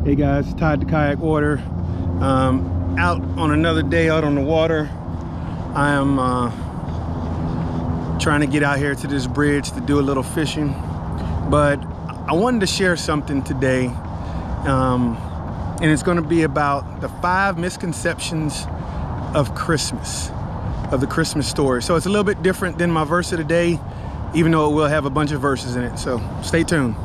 Hey guys, tied the kayak order. Out on another day out on the water. I am trying to get out here to this bridge to do a little fishing, but I wanted to share something today, and it's going to be about the 5 misconceptions of Christmas, of the Christmas story. So it's a little bit different than my verse of the day, even though it will have a bunch of verses in it. So stay tuned.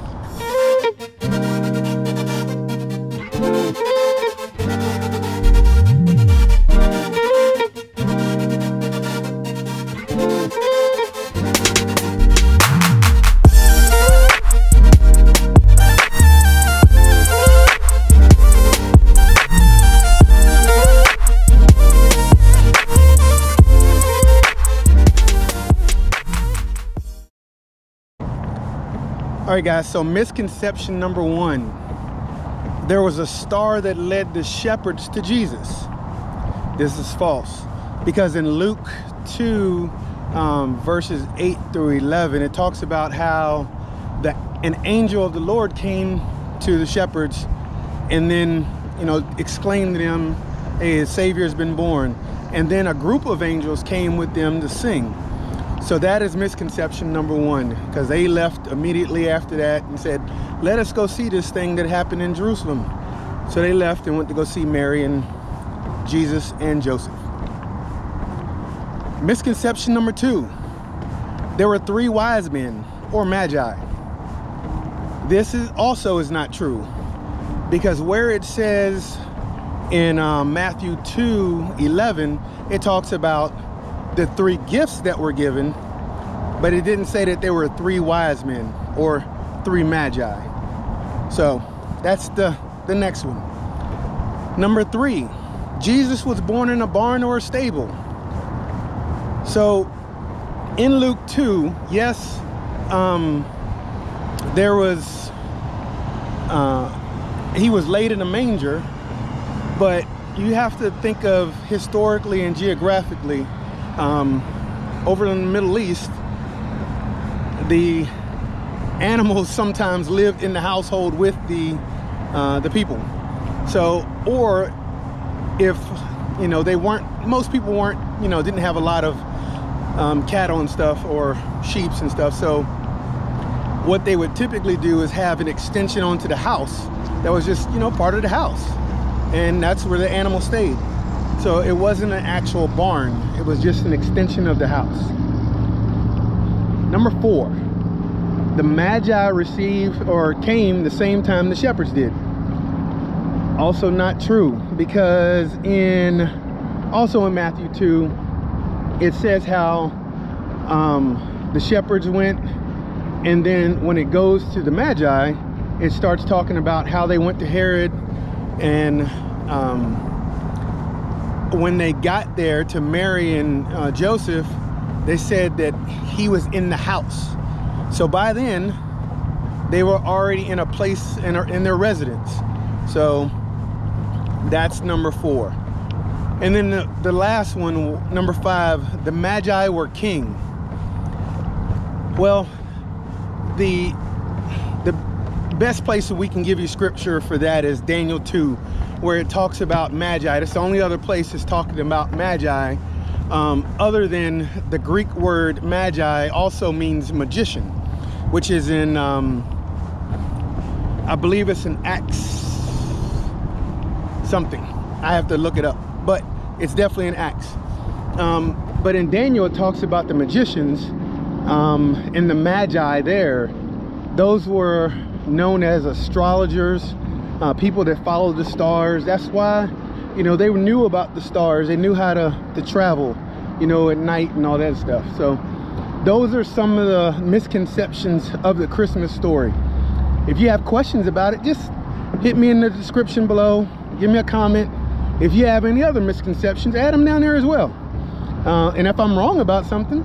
All right guys, so misconception number 1. There was a star that led the shepherds to Jesus. This is false, because in Luke 2 verses 8 through 11, it talks about how an angel of the Lord came to the shepherds and then, exclaimed to them, hey, a Savior has been born. And then a group of angels came with them to sing. So that is misconception number 1, because they left immediately after that and said, let us go see this thing that happened in Jerusalem. So they left and went to go see Mary and Jesus and Joseph. Misconception number 2, there were 3 wise men, or Magi. This also is not true, because where it says in Matthew 2:11, it talks about the 3 gifts that were given, but it didn't say that there were 3 wise men or 3 Magi. So that's the next one. Number 3, Jesus was born in a barn or a stable. So in Luke 2, yes, he was laid in a manger, but you have to think of historically and geographically. Over in the Middle East, the animals sometimes lived in the household with the people. So, or if they weren't, most people weren't, didn't have a lot of cattle and stuff, or sheep and stuff. So what they would typically do is have an extension onto the house that was just part of the house, and that's where the animal stayed. So it wasn't an actual barn, it was just an extension of the house. Number 4, the Magi received or came the same time the shepherds did. Also not true, because also in Matthew 2, it says how the shepherds went, and then when it goes to the Magi, it starts talking about how they went to Herod, and when they got there to Mary and Joseph, they said that he was in the house. So by then, they were already in a place in their residence. So that's number 4. And then the last one, number 5, the Magi were king. Well, the best place that we can give you scripture for that is Daniel 2, where it talks about Magi. That's the only other place it's talking about Magi, other than the Greek word Magi also means magician, which is in, I believe it's in Acts something. I have to look it up, but it's definitely in Acts. But in Daniel, it talks about the magicians, and the Magi there. Those were known as astrologers, people that follow the stars. That's why, they knew about the stars. They knew how to travel, at night and all that stuff. So those are some of the misconceptions of the Christmas story. If you have questions about it, just hit me in the description below. Give me a comment. If you have any other misconceptions, add them down there as well. And if I'm wrong about something,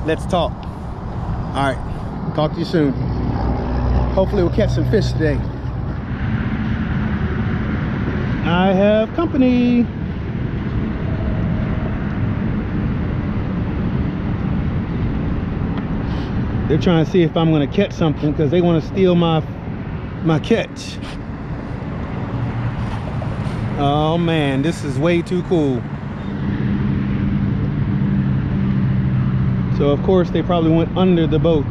let's talk. All right, talk to you soon. Hopefully we'll catch some fish today. I have company. They're trying to see if I'm going to catch something, because they want to steal my catch. Oh man, this is way too cool. So of course they probably went under the boat.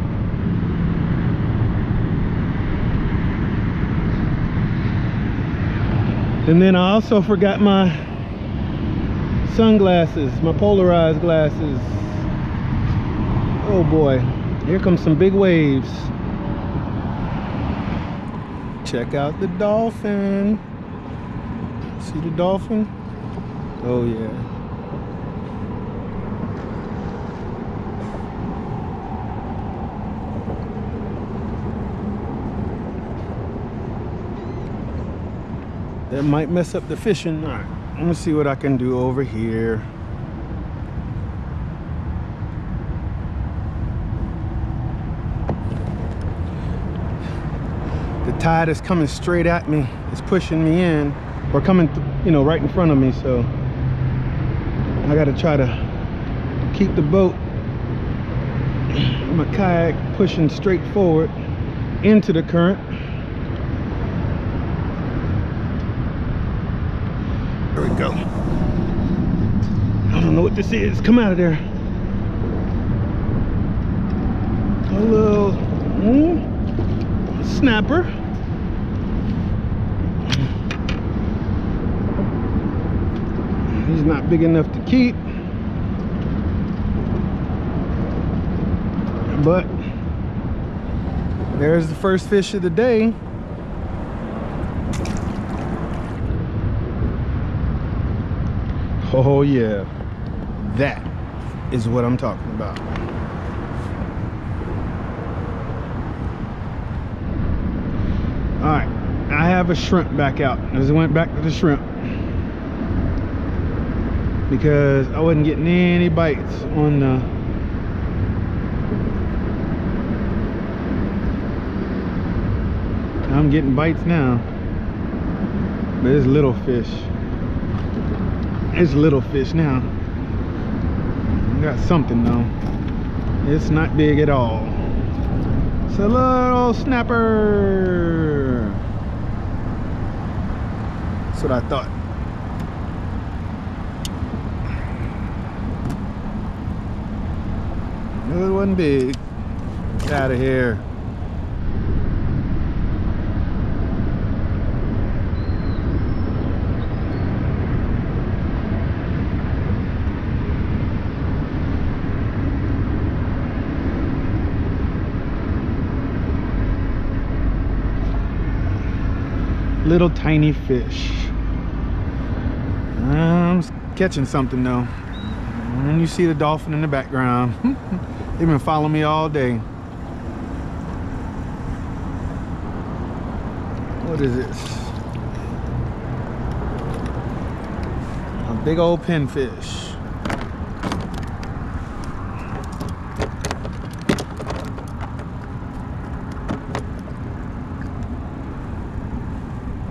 And then I also forgot my sunglasses, my polarized glasses. Oh boy, here comes some big waves. Check out the dolphin. See the dolphin? Oh yeah. That might mess up the fishing. All right, I'm gonna see what I can do over here. The tide is coming straight at me. It's pushing me in, or coming, you know, right in front of me. So I gotta try to keep the boat, my kayak, pushing straight forward into the current. There we go. I don't know what this is. Come out of there. A little snapper. He's not big enough to keep, but there's the first fish of the day. Oh yeah, that is what I'm talking about. All right, I have a shrimp back out. I just went back to the shrimp because I wasn't getting any bites on the I'm getting bites now, but it's little fish. It's little fish now. Got something though. It's not big at all. It's a little snapper. That's what I thought. It wasn't big. Get out of here. Little tiny fish. I'm catching something though. And you see the dolphin in the background. They've been following me all day. What is this? A big old Penn fish.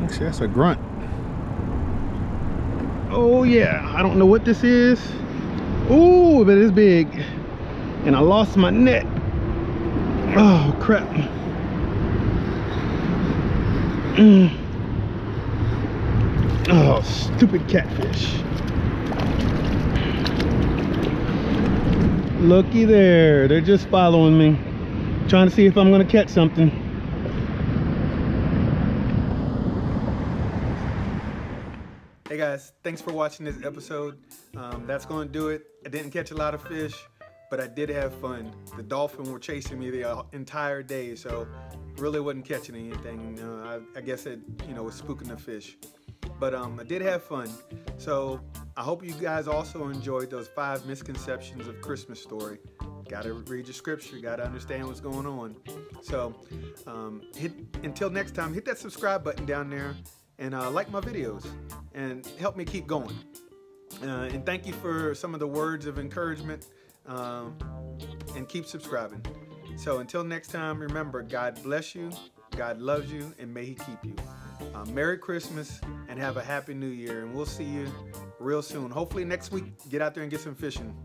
Actually, that's a grunt. Oh yeah, I don't know what this is. Oh, but it's big. And I lost my net. Oh crap. Oh, stupid catfish. Looky there, they're just following me, trying to see if I'm gonna catch something. Hey guys, thanks for watching this episode. That's going to do it. I didn't catch a lot of fish, but I did have fun. The dolphin were chasing me the entire day, so really wasn't catching anything. I guess it, was spooking the fish. But I did have fun. So I hope you guys also enjoyed those 5 misconceptions of Christmas story. Gotta read your scripture, gotta understand what's going on. So until next time, hit that subscribe button down there and like my videos and help me keep going. And thank you for some of the words of encouragement, and keep subscribing. So until next time, remember, God bless you, God loves you, and may He keep you. Merry Christmas and have a Happy New Year, and we'll see you real soon. Hopefully next week, get out there and get some fishing.